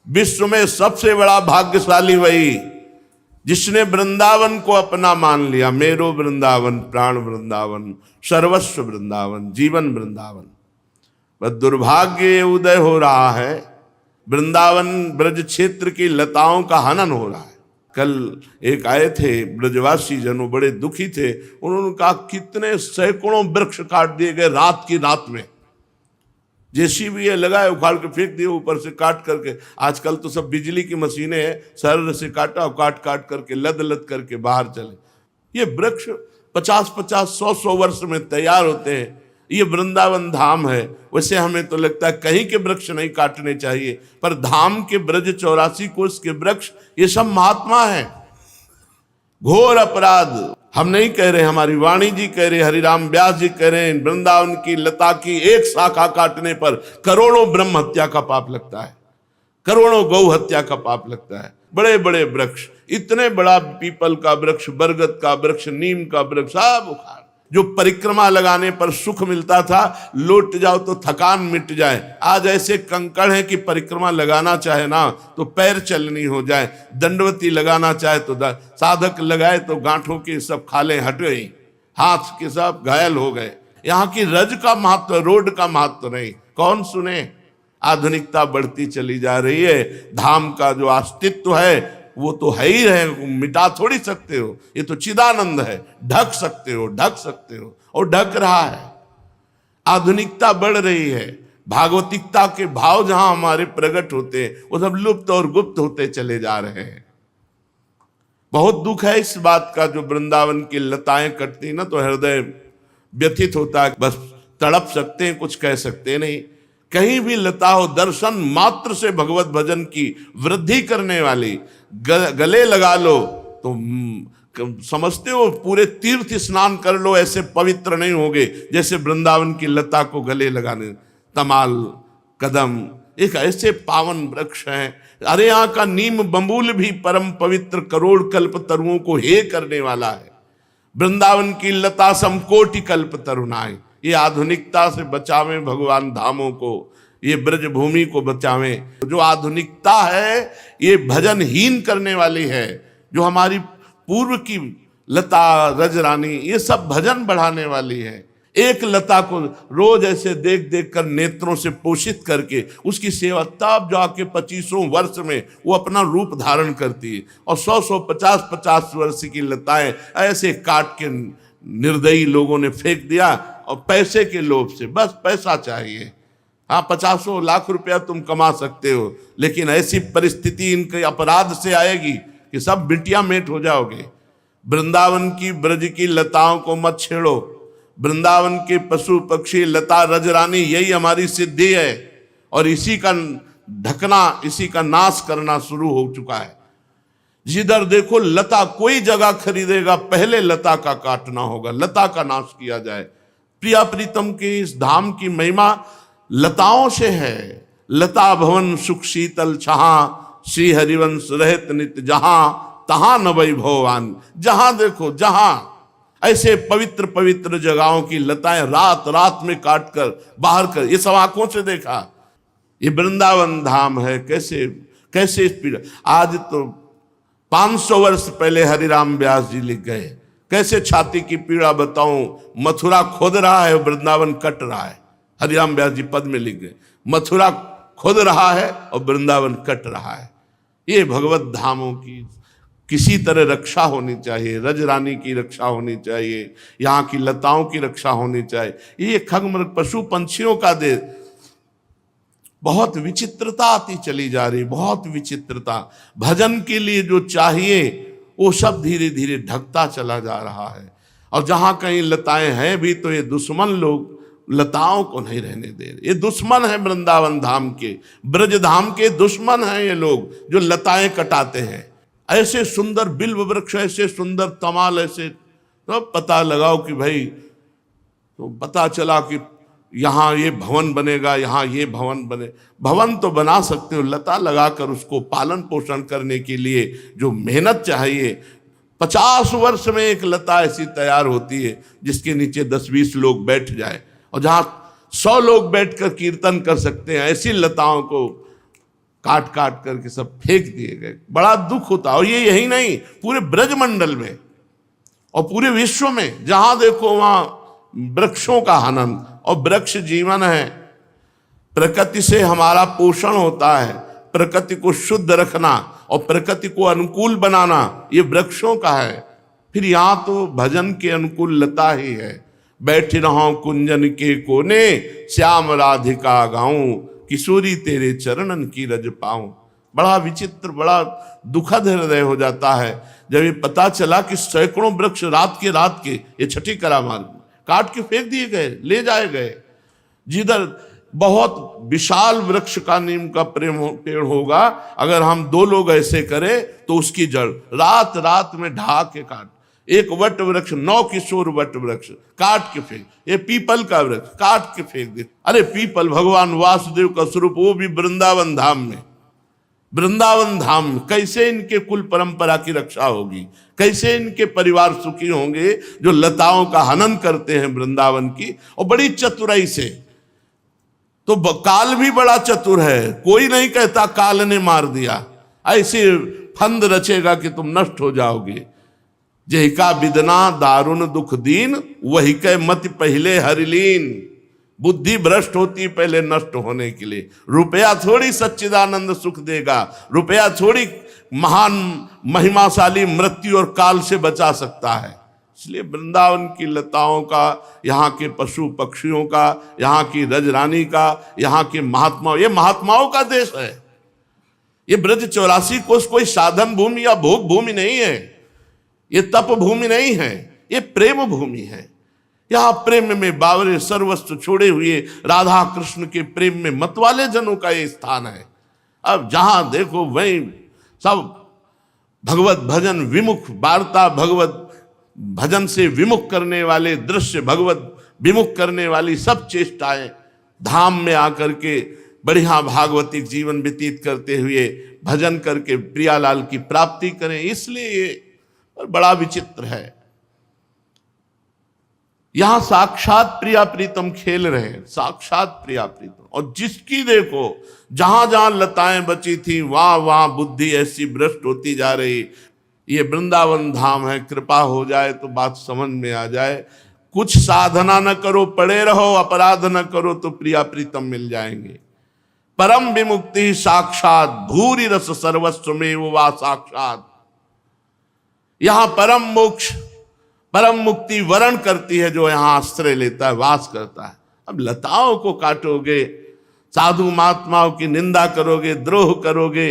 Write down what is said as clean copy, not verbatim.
विश्व में सबसे बड़ा भाग्यशाली वही जिसने वृंदावन को अपना मान लिया। मेरो वृंदावन, प्राण वृंदावन, सर्वस्व वृंदावन, जीवन वृंदावन। बस दुर्भाग्य उदय हो रहा है, वृंदावन ब्रज क्षेत्र की लताओं का हनन हो रहा है। कल एक आए थे ब्रजवासी जनों, बड़े दुखी थे। उन्होंने कहा कितने सैकड़ों वृक्ष काट दिए गए रात की रात में। जेसीबी लगाए, उखाड़ के फेंक दिए ऊपर से काट करके। आजकल तो सब बिजली की मशीनें हैं, सरल से काटा और काट काट करके लद लद करके बाहर चले। ये वृक्ष 50-50, 100-100 वर्ष में तैयार होते हैं। ये वृंदावन धाम है। वैसे हमें तो लगता है कहीं के वृक्ष नहीं काटने चाहिए, पर धाम के ब्रज 84 कोष के वृक्ष ये सब महात्मा है। घोर अपराध हम नहीं कह रहे, हमारी वाणी जी कह रहे, हरिराम व्यास जी कह रहे हैं, वृंदावन की लता की एक शाखा काटने पर करोड़ों ब्रह्म हत्या का पाप लगता है, करोड़ों गौ हत्या का पाप लगता है। बड़े बड़े वृक्ष, इतने बड़ा पीपल का वृक्ष, बरगद का वृक्ष, नीम का वृक्ष, सब उखाड़। जो परिक्रमा लगाने पर सुख मिलता था, लौट जाओ तो थकान मिट जाए, आज ऐसे कंकड़ है कि परिक्रमा लगाना चाहे ना तो पैर चलनी हो जाए, दंडवती लगाना चाहे तो साधक लगाए तो गांठों के सब खाले हट गई, हाथ के सब घायल हो गए। यहाँ की रज का महत्व, रोड का महत्व नहीं, कौन सुने। आधुनिकता बढ़ती चली जा रही है। धाम का जो अस्तित्व है वो तो है ही है, मिटा थोड़ी सकते हो। ये तो चिदानंद है, ढक सकते हो, ढक सकते हो, और ढक रहा है। आधुनिकता बढ़ रही है, भागवतिकता के भाव जहां हमारे प्रकट होते हैं वो सब लुप्त और गुप्त होते चले जा रहे हैं। बहुत दुख है इस बात का। जो वृंदावन की लताएं कटती ना तो हृदय व्यथित होता है। बस तड़प सकते हैं, कुछ कह सकते नहीं। कहीं भी लता हो, दर्शन मात्र से भगवत भजन की वृद्धि करने वाली गले लगा लो तो समझते हो पूरे तीर्थ स्नान कर लो, ऐसे पवित्र नहीं होगे जैसे वृंदावन की लता को गले लगाने। तमाल, कदम एक ऐसे पावन वृक्ष हैं। अरे यहाँ का नीम बबूल भी परम पवित्र करोड़ कल्प तरुओं को हे करने वाला है। वृंदावन की लता समकोटि कल्प तरुणाएं। ये आधुनिकता से बचावें भगवान धामों को, ये ब्रज भूमि को बचावें। जो आधुनिकता है ये भजनहीन करने वाली है। जो हमारी पूर्व की लता, रजरानी, ये सब भजन बढ़ाने वाली है। एक लता को रोज ऐसे देख देख कर नेत्रों से पोषित करके उसकी सेवा, तब जाके 25 वर्ष में वो अपना रूप धारण करती है। और 100-100, 50-50 वर्ष की लताएं ऐसे काट के निर्दयी लोगों ने फेंक दिया, और पैसे के लोभ से, बस पैसा चाहिए। हाँ, 50 लाख रुपया तुम कमा सकते हो, लेकिन ऐसी परिस्थिति इनके अपराध से आएगी कि सब बिटिया मेट हो जाओगे। वृंदावन की ब्रज की लताओं को मत छेड़ो। वृंदावन के पशु पक्षी, लता, रजरानी, यही हमारी सिद्धि है। और इसी का ढकना, इसी का नाश करना शुरू हो चुका है। जिधर देखो लता, कोई जगह खरीदेगा पहले लता का काटना होगा, लता का नाश किया जाए। प्रिया प्रीतम की इस धाम की महिमा लताओं से है। लता भवन सुख शीतल छहा, श्री हरिवंश रहत नित जहां, तहां न वैभवान। जहां देखो, जहां ऐसे पवित्र पवित्र जगहों की लताएं रात रात में काट कर बाहर कर, ये सब आंखों से देखा। ये वृंदावन धाम है। कैसे कैसे इस पीड़ा, आज तो 500 वर्ष पहले हरिराम व्यास जी लिख गए। कैसे छाती की पीड़ा बताऊं। मथुरा खोद रहा है, वृंदावन कट रहा है। हरिराम व्यास जी पद में लिख गए, मथुरा खोद रहा है और वृंदावन कट रहा है। ये भगवत धामों की किसी तरह रक्षा होनी चाहिए। रजरानी की रक्षा होनी चाहिए, यहाँ की लताओं की रक्षा होनी चाहिए। ये खगमृग पशु पंछियों का देश। बहुत विचित्रता आती चली जा रही, बहुत विचित्रता। भजन के लिए जो चाहिए वो सब धीरे धीरे ढकता चला जा रहा है। और जहाँ कहीं लताएं हैं भी तो ये दुश्मन लोग लताओं को नहीं रहने दे रहे। ये दुश्मन है वृंदावन धाम के, ब्रज धाम के दुश्मन हैं ये लोग जो लताएं कटाते हैं। ऐसे सुंदर बिल्व वृक्ष, ऐसे सुंदर तमाल, ऐसे तो पता लगाओ कि भाई, तो पता चला कि यहाँ ये भवन बनेगा, यहाँ ये भवन बने। भवन तो बना सकते हो, लता लगाकर उसको पालन पोषण करने के लिए जो मेहनत चाहिए। 50 वर्ष में एक लता ऐसी तैयार होती है जिसके नीचे 10-20 लोग बैठ जाए, और जहाँ 100 लोग बैठकर कीर्तन कर सकते हैं, ऐसी लताओं को काट काट करके सब फेंक दिए गए। बड़ा दुख होता। और ये यही नहीं, पूरे ब्रजमंडल में और पूरे विश्व में जहां देखो वहां वृक्षों का हनन। और वृक्ष जीवन है, प्रकृति से हमारा पोषण होता है, प्रकृति को शुद्ध रखना और प्रकृति को अनुकूल बनाना ये वृक्षों का है। फिर यहाँ तो भजन के अनुकूल लता ही है। बैठी रहो कुंजन के कोने, श्याम राधिका गाऊं, किशोरी तेरे चरणन की रज पाऊं। बड़ा विचित्र, बड़ा दुखद हृदय हो जाता है जब ये पता चला कि सैकड़ों वृक्ष रात के ये छठी करामार्ग में काट के फेंक दिए गए, ले जाए गए। जिधर बहुत विशाल वृक्ष का नीम का पेड़ होगा, अगर हम 2 लोग ऐसे करें तो उसकी जड़ रात रात में ढा के काट। एक वट वृक्ष, 9 किशोर वट वृक्ष काट के फेंक। ये पीपल का वृक्ष काट के फेंक दे। अरे पीपल भगवान वासुदेव का स्वरूप, वो भी वृंदावन धाम में। वृंदावन धाम में कैसे इनके कुल परंपरा की रक्षा होगी, कैसे इनके परिवार सुखी होंगे जो लताओं का हनन करते हैं वृंदावन की, और बड़ी चतुराई से। तो काल भी बड़ा चतुर है, कोई नहीं कहता काल ने मार दिया। ऐसे फंद रचेगा कि तुम नष्ट हो जाओगे। जही का विदना दारुण दुख दीन, वही के मत पहले हरिलीन। बुद्धि भ्रष्ट होती पहले नष्ट होने के लिए। रुपया थोड़ी सच्चिदानंद सुख देगा, रुपया थोड़ी महान महिमाशाली मृत्यु और काल से बचा सकता है। इसलिए वृंदावन की लताओं का, यहाँ के पशु पक्षियों का, यहाँ की रजरानी का, यहाँ के महात्माओं, ये महात्माओं का देश है। ये ब्रज 84 कोस कोई साधन भूमि या भोग भूमि नहीं है, ये तप भूमि नहीं है, ये प्रेम भूमि है। यहाँ प्रेम में बावरे सर्वस्व छोड़े हुए राधा कृष्ण के प्रेम में मतवाले जनों का ये स्थान है। अब जहां देखो वहीं सब भगवत भजन विमुख वार्ता, भगवत भजन से विमुख करने वाले दृश्य, भगवत विमुख करने वाली सब चेष्टाएं धाम में आकर के बढ़िया भागवतिक जीवन व्यतीत करते हुए भजन करके प्रियालाल की प्राप्ति करें। इसलिए ये बड़ा विचित्र है। यहां साक्षात प्रिया प्रीतम खेल रहे हैं, साक्षात प्रिया प्रीतम। और जिसकी देखो जहां जहां लताएं बची थी वहां वहां बुद्धि ऐसी भ्रष्ट होती जा रही। ये वृंदावन धाम है, कृपा हो जाए तो बात समझ में आ जाए। कुछ साधना न करो, पड़े रहो, अपराध न करो तो प्रिया प्रीतम मिल जाएंगे। परम विमुक्ति साक्षात, भूरि रस सर्वस्व में वो वा साक्षात। यहां परम मोक्ष, परम मुक्ति वरण करती है जो यहां आश्रय लेता है, वास करता है। अब लताओं को काटोगे, साधु महात्माओं की निंदा करोगे, द्रोह करोगे,